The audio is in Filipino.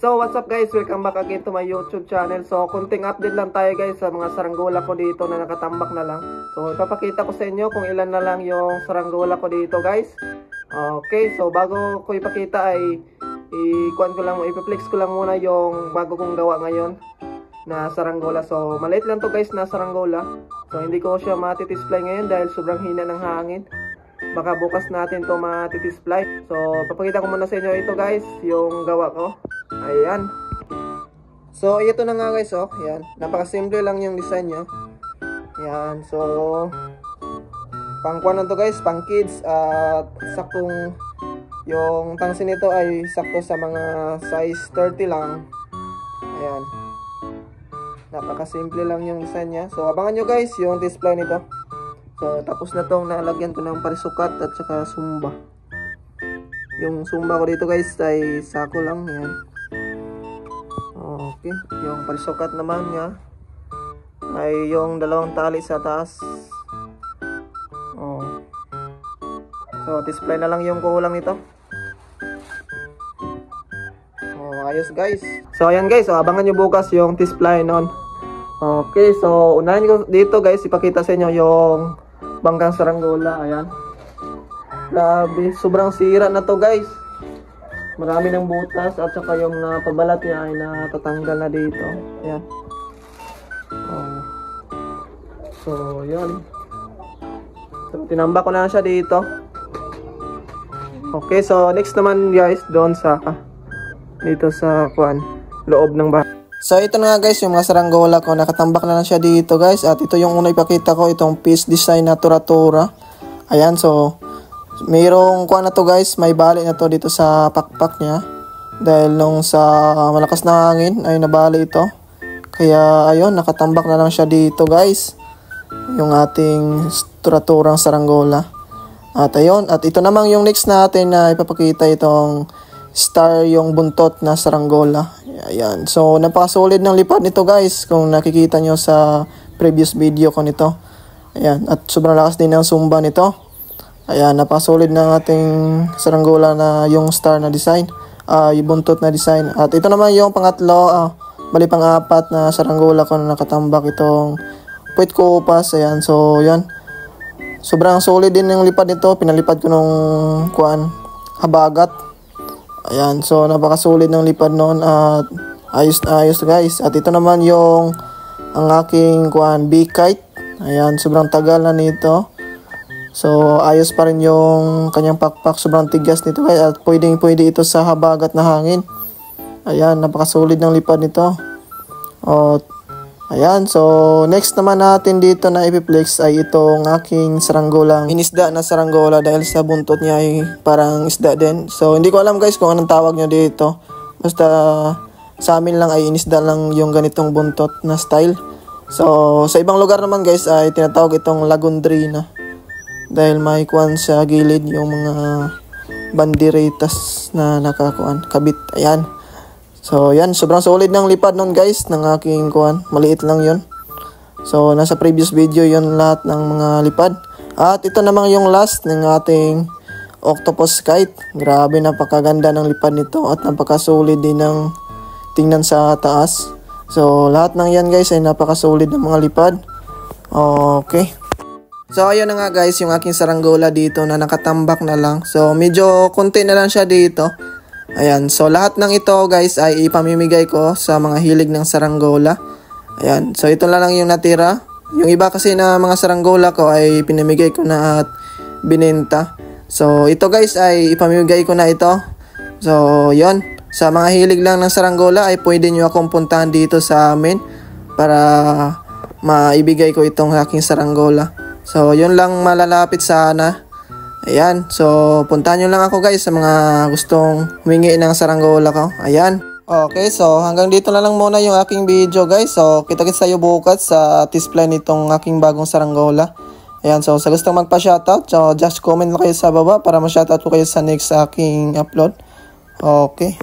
So what's up guys, welcome back again to my YouTube channel. So kunting update lang tayo guys sa mga saranggola ko dito na nakatambak na lang. So ipapakita ko sa inyo kung ilan na lang yung saranggola ko dito guys. Okay, so bago ko ipakita ay ipiflex ko lang muna yung bago kong gawa ngayon na saranggola. So maliit lang to guys na saranggola. So hindi ko siya matitisplay ngayon dahil sobrang hina ng hangin. Baka bukas natin to matitisplay. So papakita ko muna sa inyo ito guys, yung gawa ko. Ayan. So ito na nga guys, oh. Ayan. Napakasimple lang yung design niya. Ayan. So pang kuwan na to guys, pang kids. At saktong yung tangsi nito ay sakto sa mga size 30 lang. Ayan. Napakasimple lang yung design niya. So abangan nyo guys yung display nito. So tapos na tong nalagyan ko ng parisukat at saka sumba. Yung sumba ko dito guys ay sako lang. Ayan. Okay, yung parisukat naman niya ay yung dalawang tali sa taas. So display na lang yung kulang nito. Ayos guys. So ayan guys, so abangan nyo bukas yung display nun. Okay, so unahin ko dito guys, ipakita sa inyo yung bangkang saranggola. Ayan. Grabe, sobrang sira na to guys. Marami ng butas at saka yung pabalat niya ay natatanggal na dito. Ayan. So, yun. So, tinambak ko na siya dito. Okay, so next naman guys, doon sa dito sa loob ng bahay. So, ito na nga guys, yung mga saranggola ko. Nakatambak na siya dito guys. At ito yung una ipakita ko, itong piece design na tura-tura. Ayan, so mayroong kuha na to guys, may bali na to dito sa pakpak niya dahil nung sa malakas na hangin ay nabali ito, kaya ayun, nakatambak na lang siya dito guys yung ating turaturang saranggola. At ayun, at ito namang yung next natin na ipapakita, itong star yung buntot na saranggola. Ayan, so napakasolid ng lipad nito guys kung nakikita nyo sa previous video ko nito. Ayan, at sobrang lakas din ng sumba nito. Ayan, napakasolid ng ating saranggola na yung star na design, yung buntot na design. At ito naman yung pangatlo, bali pang-apat na saranggola ko na nakatambak, itong puwit ko upas. Ayan, so yan. Sobrang solid din yung lipad nito, pinalipad ko nung habagat. Ayan, so napakasolid ng lipad noon at ayos na ayos guys. At ito naman yung ang aking B-kite. Ayan, sobrang tagal na nito. So, ayos pa rin yung kanyang pakpak. Sobrang tigas nito guys. At pwede ito sa habagat na hangin. Ayan, napakasolid ng lipad nito. Ayan, so next naman natin dito na ipiplex ay itong aking saranggolang inisda na saranggola dahil sa buntot niya ay parang isda din. So, hindi ko alam guys kung anong tawag nyo dito. Basta sa amin lang ay inisda lang yung ganitong buntot na style. So, sa ibang lugar naman guys ay tinatawag itong lagundrina. Dahil may kuwan sa gilid yung mga banderitas na kabit. Ayan. So, yan. Sobrang solid ng lipad nun guys ng aking kuwan. Maliit lang yun. So, nasa previous video yun lahat ng mga lipad. At ito namang yung last ng ating octopus kite. Grabe, napakaganda ng lipad nito. At napakasolid din ng tingnan sa taas. So, lahat ng yan guys ay napakasolid ng mga lipad. Okay. So, ayun na nga guys, yung aking saranggola dito na nakatambak na lang. So, medyo konti na lang siya dito. Ayan, so lahat ng ito guys ay ipamimigay ko sa mga hilig ng saranggola. Ayan, so ito lang yung natira. Yung iba kasi na mga saranggola ko ay pinamigay ko na at binenta. So, ito guys ay ipamimigay ko na ito. So, yon. Sa mga hilig lang ng saranggola ay pwede nyo akong puntahan dito sa amin para maibigay ko itong aking saranggola. So, yun lang malalapit sana. Ayan. So, puntahan nyo lang ako guys sa mga gustong humingi ng saranggola ko. Ayan. Okay, so hanggang dito na lang muna yung aking video guys. So, kita-kits tayo bukas sa display nitong aking bagong saranggola. Ayan. So, sa gustong magpa-shoutout, so just comment lang kayo sa baba para ma-shoutout ko kayo sa next aking upload. Okay.